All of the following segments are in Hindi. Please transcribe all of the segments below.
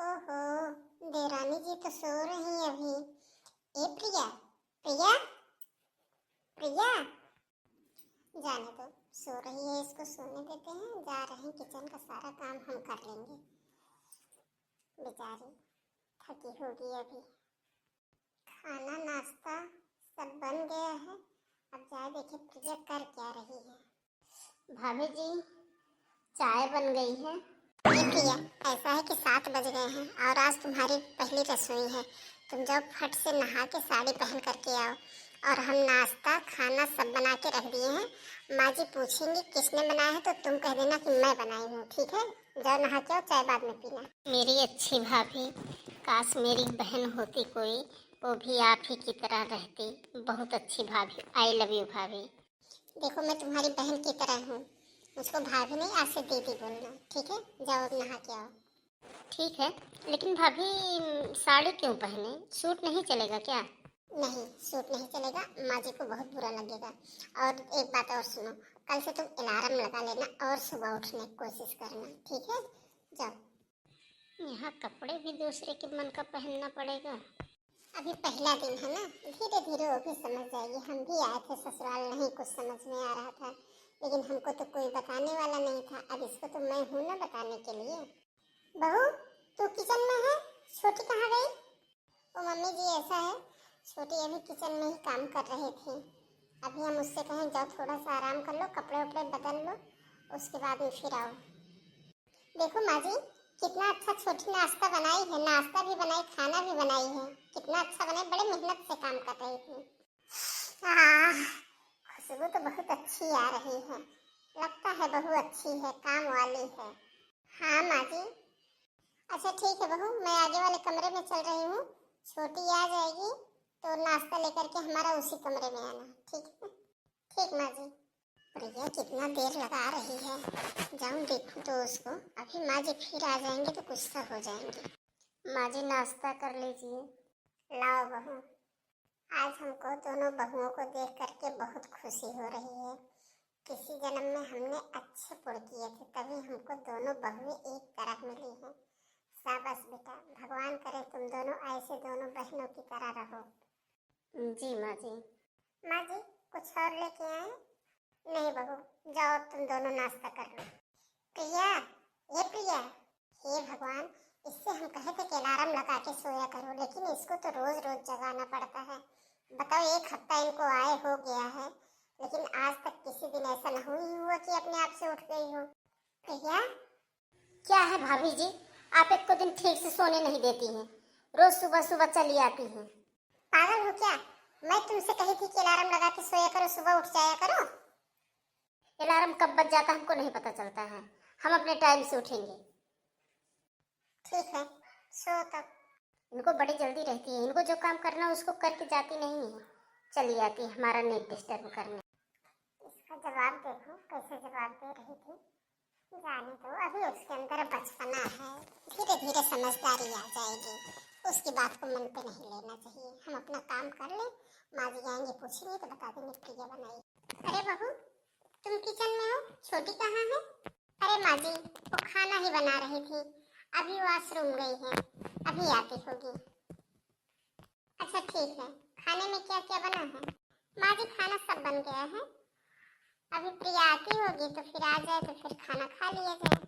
ओहो, देरानी जी तो सो रही है अभी। ए प्रिया, प्रिया, प्रिया, जाने दो, सो रही है, इसको सोने देते हैं। जा रहे हैं, किचन का सारा काम हम कर लेंगे। बेचारी थकी होगी अभी। खाना नाश्ता सब बन गया है। अब जाए देखे प्रिया कर क्या रही है। भाभी जी, चाय बन गई है। ये प्रिया, ऐसा है कि 7 बज गए हैं और आज तुम्हारी पहली रसोई है। तुम जाओ, फट से नहा के साड़ी पहन करके आओ। और हम नाश्ता खाना सब बना के रख दिए हैं। माँ जी पूछेंगी किसने बनाया है तो तुम कह देना कि मैं बनाई हूँ, ठीक है? जाओ नहा के आओ, चाय बाद में पीना। मेरी अच्छी भाभी, काश मेरी बहन होती कोई, वो भी आप ही की तरह रहती। बहुत अच्छी भाभी, आई लव यू भाभी। देखो, मैं तुम्हारी बहन की तरह हूँ। उसको भाभी नहीं, आज से दीदी बोलना, ठीक है? जाओ नहा के आओ। ठीक है, लेकिन भाभी साड़ी क्यों पहने? सूट नहीं चलेगा क्या? नहीं, सूट नहीं चलेगा, माँ जी को बहुत बुरा लगेगा। और एक बात और सुनो, कल से तुम अलार्म लगा लेना और सुबह उठने की कोशिश करना, ठीक है? जाओ। यहाँ कपड़े भी दूसरे के मन का पहनना पड़ेगा। अभी पहला दिन है ना, धीरे धीरे वो भी समझ जाएगी। हम भी आए थे ससुराल, नहीं कुछ समझ में आ रहा था, लेकिन हमको तो कोई बताने वाला नहीं था। अब इसको तो मैं हूँ ना बताने के लिए। बहू, तू किचन में है? छोटी कहाँ गई? ओ मम्मी जी, ऐसा है, छोटी अभी किचन में ही काम कर रही थी। अभी हम उससे कहें जाओ थोड़ा सा आराम कर लो, कपड़े वपड़े बदल लो, उसके बाद में फिर आओ। देखो माँ जी, कितना अच्छा छोटी नाश्ता बनाई है। नाश्ता भी बनाई, खाना भी बनाई है। कितना अच्छा बनाई, बड़े मेहनत से काम कर रही थी। खुशबू तो बहुत अच्छी आ रही है। लगता है बहू अच्छी है, काम वाली है। हाँ माँ जी। अच्छा ठीक है बहू, मैं आगे वाले कमरे में चल रही हूँ। छोटी आ जाएगी तो नाश्ता लेकर के हमारा उसी कमरे में आना, ठीक है? ठीक माँ जी। प्रिया कितना देर लगा रही है, जाऊँ देखूँ तो उसको। अभी माँ जी फिर आ जाएंगे तो गुस्सा हो जाएंगे। माँ जी नाश्ता कर लीजिए। लाओ बहू। आज हमको दोनों बहुओं को देख करके बहुत खुशी हो रही है। किसी जन्म में हमने अच्छे पुण्य किए थे, तभी हमको दोनों बहुएं एक तरह मिली हैं। शाबाश बेटा, भगवान करे तुम दोनों ऐसे दोनों बहनों की तरह रहो। जी माँ जी। माँ जी, कुछ और लेके आए? नहीं बहू, जाओ तुम दोनों नाश्ता कर लो। प्रिया, ये प्रिया, हे भगवान, इससे हम कहे थे कि अलार्म लगा के सोया करो, लेकिन इसको तो रोज रोज जगाना पड़ता है। बताओ, 1 हफ्ता इनको आए हो गया है, लेकिन आज तक किसी दिन ऐसा न हुआ कि अपने आप से उठ गई हो। प्रिया, क्या है भाभी जी, आप एक को दिन ठीक से सोने नहीं देती हैं, रोज सुबह सुबह चली आती हैं। पागल हो क्या? मैं तुमसे कही थी कि अलार्म लगा के सोया करो, सुबह उठ जाया करो। अलार्म कब बज जाता हमको नहीं पता चलता है, हम अपने टाइम से उठेंगे। ठीक है, सो तब। इनको बड़ी जल्दी रहती है, इनको जो काम करना उसको करके जाती नहीं है, चली आती है हमारा नेट डिस्टर्ब करने। इसका जवाब देखो कैसे जवाब दे रही थी। जाने दो, अभी उसके अंदर बचपना है, धीरे धीरे समझदारी आ जाएगी। उसकी बात को मन पे नहीं लेना चाहिए। हम अपना काम कर ले, माँ जी आएंगे पूछेंगे तो बता देंगे प्रिया बनाई। अरे बहू, तुम किचन में हो, छोटी कहाँ है? अरे माँ जी, वो खाना ही बना रही थी, अभी वॉशरूम गई है, अभी आती होगी। अच्छा ठीक है, खाने में क्या क्या बना है? माँ जी खाना सब बन गया है, अभी प्रिया आती होगी तो फिर आ जाए तो फिर खाना खा लिया जाए।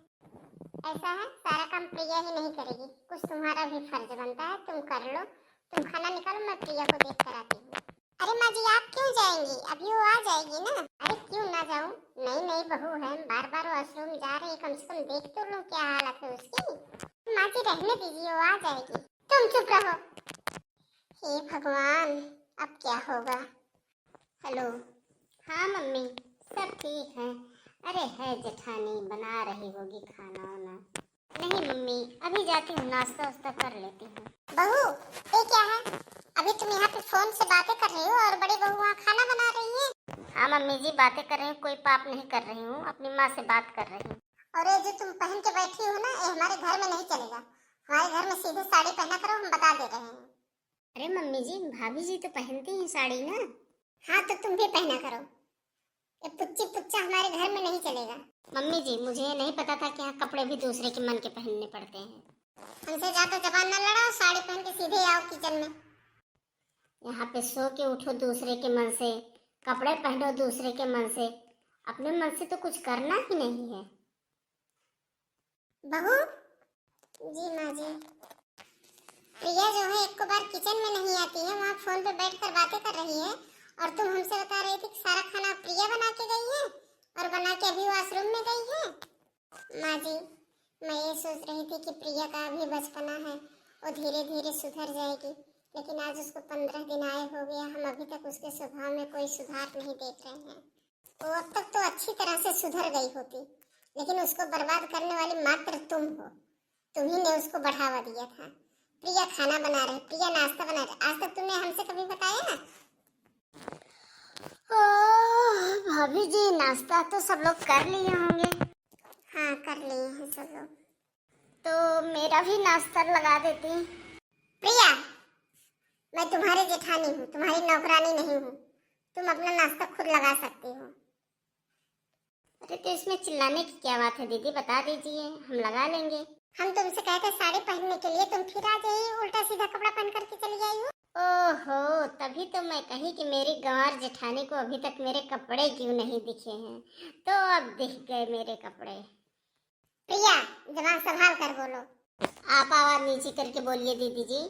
ऐसा है, सारा काम प्रिया ही नहीं करेगी, कुछ तुम्हारा भी फर्ज बनता है, तुम कर लो। तुम खाना निकालो, मैं प्रिया को देख कर आती हूँ। अरे माँ जी, आप क्यों जाएंगी? अभी वो आ जाएगी ना। अरे क्यों ना जाऊँ, नई नई बहू है, बार बार वॉशरूम जा रही, कम से कम देख तो लूँ क्या हालत है उसकी। माँ जी रहने दीजिए, वो आ जाएगी। तुम चुप रहो। हे भगवान, अब क्या होगा? हेलो। हाँ मम्मी, सब ठीक है। अरे है जेठानी, बना रही होगी खाना वाना। नहीं मम्मी, अभी जाती हूँ, नाश्ता वास्ता कर लेती हूँ। बहू, ये क्या है? अभी तुम यहाँ पे फोन से बातें कर रही हो और बड़ी बहू वहाँ खाना बना रही है। हाँ मम्मी जी, बातें कर रही हूँ, कोई पाप नहीं कर रही हूँ, अपनी माँ से बात कर रही हूँ। और ये जो तुम पहन के बैठी हो ना, ये हमारे घर में नहीं चलेगा। हमारे घर में सीधे साड़ी पहना करो, हम बता दे रहे हैं। अरे मम्मी जी, भाभी जी तो पहनती हैं साड़ी ना। हाँ तो तुम भी पहना करो, ये पुच्ची पुच्चा हमारे घर में नहीं चलेगा। मम्मी जी, मुझे नहीं पता था कि यहाँ कपड़े भी दूसरे के मन के पहनने पड़ते हैं। हमसे ज्यादा जबान न लड़ाओ, साड़ी पहन के सीधे आओ किचन में। यहाँ पे सो के उठो दूसरे के मन से, कपड़े पहनो दूसरे के मन से, अपने मन से तो कुछ करना ही नहीं है। बहू जी माँ जी। प्रिया जो है एक को बार किचन में नहीं आती है, वहाँ फोन पे बैठकर बातें कर रही है, और तुम हमसे बता रही थी कि सारा खाना प्रिया बना के गई है और बना के अभी वॉशरूम में गई है। माँ जी मैं ये सोच रही थी कि प्रिया का अभी बचपना है, वो धीरे धीरे सुधर जाएगी, लेकिन आज उसको 15 दिन आए हो गया, हम अभी तक उसके स्वभाव में कोई सुधार नहीं देख रहे हैं। वो अब तक तो अच्छी तरह से सुधर गई होती, लेकिन उसको बर्बाद करने वाली मात्र तुम हो। तुम ही ने उसको बढ़ावा दिया था। प्रिया खाना बना रहे, प्रिया नाश्ता बना रहे, आज तक तुमने हमसे कभी बताया ना? भाभी जी नाश्ता तो सब लोग कर लिए होंगे। हाँ कर लिए हैं सब लोग। तो मेरा भी नाश्ता लगा देती। प्रिया मैं तुम्हारी जेठानी हूँ, तुम्हारी नौकरानी नहीं हूँ। तुम अपना नाश्ता खुद लगा सकती हो। अरे तो इसमें चिल्लाने की क्या बात है दीदी, बता दीजिए हम लगा लेंगे। हम तुमसे कहते साड़ी पहनने के लिए, तुम फिर आ जाइए उल्टा सीधा कपड़ा पहन करके चली आई हो। ओहो तभी तो मैं कही कि मेरी गंवार जेठानी को अभी तक मेरे कपड़े क्यों नहीं दिखे हैं, तो अब दिख गए मेरे कपड़े। प्रिया जबान संभाल कर बोलो। आप आवाज नीचे करके बोलिए दीदी जी,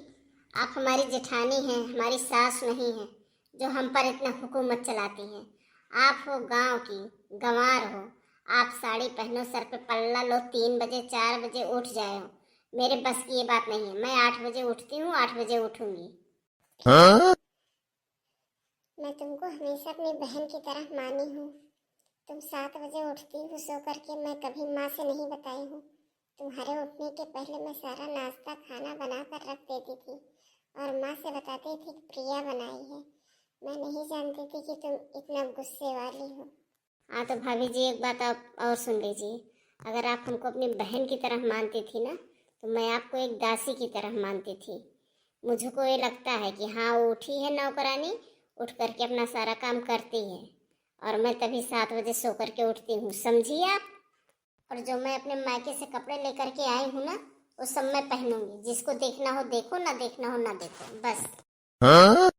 आप हमारी जेठानी हैं, हमारी सास नहीं हैं जो हम पर इतना हुकूमत चलाती हैं। आप हो गांव की गंवार हो, आप साड़ी पहनो, सर पे पल्ला लो, 3 बजे 4 बजे उठ जाए हो। मेरे बस की ये बात नहीं है। मैं 8 बजे उठती हूँ, 8 बजे उठूंगी। हाँ? मैं तुमको हमेशा अपनी बहन की तरह मानी हूँ। तुम 7 बजे उठती हो सो करके, मैं कभी माँ से नहीं बताई हूँ। तुम्हारे उठने के पहले मैं सारा नाश्ता खाना बना कर रख देती थी और माँ से बताती थी कि प्रिया बनाई है। मैं नहीं जानती थी कि तुम इतना गुस्से वाली हो। हाँ तो भाभी जी एक बात आप और सुन लीजिए, अगर आप हमको अपनी बहन की तरह मानती थी ना, तो मैं आपको एक दासी की तरह मानती थी। मुझको ये लगता है कि हाँ वो उठी है नौकरानी, उठ करके अपना सारा काम करती है, और मैं तभी 7 बजे सो करके उठती हूँ, समझिए आप। और जो मैं अपने मायके से कपड़े लेकर के आई हूँ ना, वो सब मैं पहनूंगी। जिसको देखना हो देखो, ना देखना हो ना देखो, बस। हाँ?